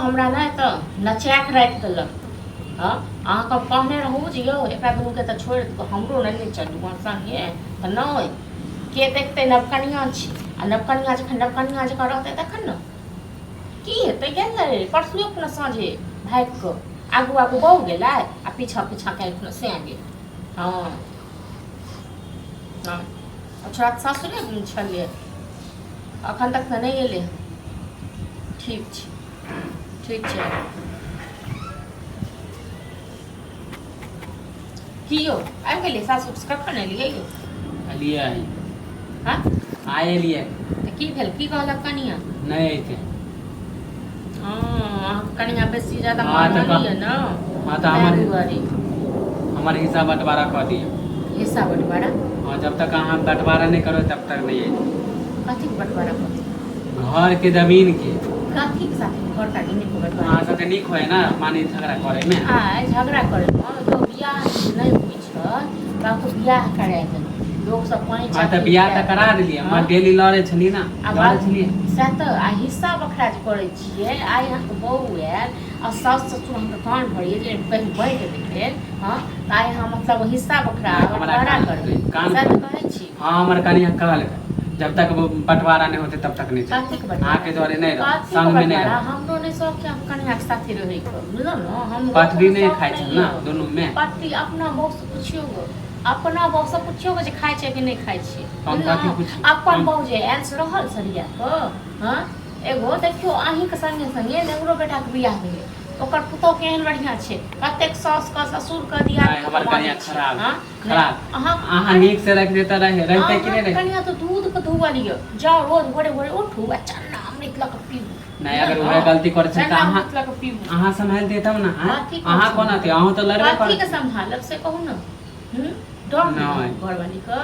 हमरा ना तो नचा के राख देलक। हां अहाँ कब कहने रहू जे यौ एकरा दुनू के त छोड़ हमरो नहीं चलू वहां संगे त नहीं के देखते नवकनिया छी आ नवकनिया जखन नवकनिया जकाँ रहतै तखन न की हेतै गेलै परसुए अपना साँझे भागि कऽ आगू आगू बहु गेलै आ पीछा पीछा काल्हि से गेल। हाँ हाँ छोड़ा सासुरे छलियै अखन तक तऽ नहि एलै। ठीक छै ठीक छै। की यौ आबि गेलियै सासुर से कखन एलियै यौ? एलियै हाँ आइ एलियै तऽ की भेल की कहलक कनिया? नहीं अयतै। हाँ कनिया बेसी ज्यादा हाँ तऽ मानलियै न। हाँ तऽ हमर हिस्सा बंटवारा कऽ दियौ। हिस्सा बंटवारा? हाँ जब तक अहाँ बंटवारा नहीं करो तब तक नहीं अयतै। कथी के बंटवारा कऽ? घर के जमीन के। कथी के साथ घर का जमीन के बंटवारा? अहाँ सबके नीक होय ना मानी झगड़ा करे में। आइ झगड़ा करे में तो बियाह नहीं होइ छै बाबू बियाह करा देलक लोग सब पानी हाँ तऽ बियाह तऽ करा देलियै हम डेली लड़े छलियै ना लड़े छलियै। सएह तऽ आ हिस्सा बखरा जे करै छियै आइ अहाँके बहू आयल आ सास ससुर हमके कान भरिए जे कहीं बाँटि देथिन। हाँ तऽ आइ अहाँ मतलब हिस्सा बखरा बंटवारा करबै सएह तऽ कहै छी। हाँ हमर कनिया कहलकै जब तक वो बंटवारा नहीं होते तब तक नहीं कथी के अहाँ के द्वारे नहीं रह कथी संग में के नहीं बंटवारा रह। हमरो नहीं शौक है कनिया के साथे रहै के बुझल न हम पटरी नहीं खाइ छै ना दोनों में। पटरी अपना बहू से पुछियो अपना बहू से पुछियो जे खाइ छै कि नहीं खाइ छै। हम कथी पूछी अपन बहू जे आयल से रहल सरिया कऽ। हाँ एगो देखियो अहीं के संगे संगे नेगरो बेटा के बियाह भेलै ओकर पुतोह केहन बढ़िया छै कतेक सास का ससुर का दिया हमर कनिया खराब खराब। अहाँ अहाँ नीक से रख देता रहते कि नहीं रहते। कनिया तो दूध के धुआ लियो जाओ रोज भोरे भोरे उठू आ चन्ना अमृत लग पीबू। नहीं अगर वह गलती करे छै त अहाँ संभाल दे तब ना। अहाँ कोना थे अहाँ तो लड़बे कर। कथी के संभालब से कहू न। डर नहीं घरवाली को।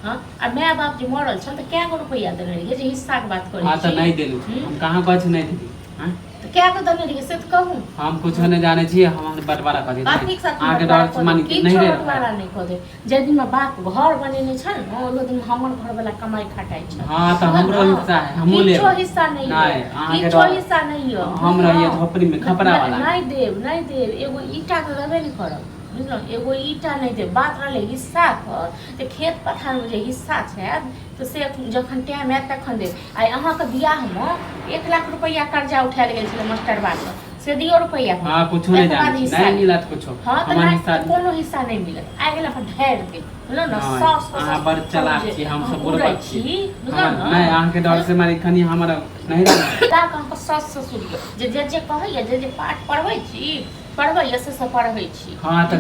हाँ आ माय बाप जे मरल छल त क्या गो रुपया देने रहिए जे हिस्सा के बात करै छी। हां त नहीं देलु हम कहां कुछ नहीं देली। हां तो क्या को देने रहिए से तो कहू। हम कुछ नहीं जाने छी हम बंटवारा कर दी। कथी के साथ आगे डर मानी की नहीं रे बंटवारा नहीं कर दे जे दिन में बाप घर बनेने छल न ओ दिन हमर घर वाला कमाई खटाई छल। हां त हमरो हिस्सा है हमहु ले। किछो हिस्सा नहीं है किछो हिस्सा नहीं है। हम रहिए झोपड़ी में खपरा वाला नहीं देव एगो ईटा तो देबे नहीं करब बुझलो एगो ईटा नहीं दे बात रहले हिस्सा पर ते खेत पथार में जे हिस्सा छै तो से जखन टाइम आयत तखन दे। आइ अहाँ के बियाह में 1 लाख रुपया कर्जा उठायल गेल छले मास्टर बात से दियो रुपया। हां कुछ नहीं जाने नहीं मिलत कुछ हमर हिस्सा कोनो हिस्सा नहीं मिलत आ गेला पर ढेर दे बुझलो न सास को अहाँ बड़ चालाक छी हम सब बुढ़बा छी बुझलो न नहीं अहाँ के डर से मारी कनी हमरा नहीं रह ता कहाँ सास ससुर जे कहैया जे पाठ पढ़बै छी पढ़बै से पढ़बै छी। हां त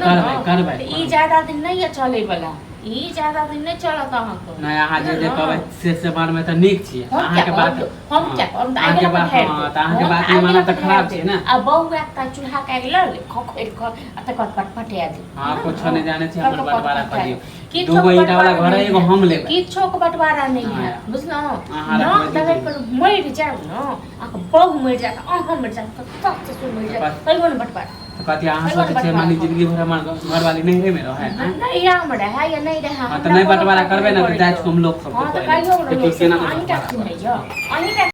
करबै ई ज्यादा दिन नहीं चले वाला ई ज्यादा दिन नहीं चलत अहाँ को नहीं अहाँ जे कहबै से बार में त नीक छी अहाँ के बात हम क्या हम अहाँ के बात हां त अहाँ के बात नहीं मानत त खराब छै ना। अब बहू एकटा चूल्हा का ल ले खोखैर क आ तकर पटपटिया दे। हां कुछ नहीं जाने छी हमर बंटवारा कर दियो दूगो ईटा वाला घर है एगो हम लेबै किछो के बंटवारा नहीं है बुझलो ना दगे पर मर जाओ ना आ बहू मर जाए अहाँ मर जाए त ससुर मर जाए कहियो न बंटवारा तो कहती अहाँ सोचे छे मानी जिंदगी भर हमार घर वाली नहीं रहे में रहे हैं नहीं या में रहे या नहीं रहे। हां तो नहीं बंटवारा करबे ना तो जाए हम लोग सब को हां तो कहियो न सेना में अहीं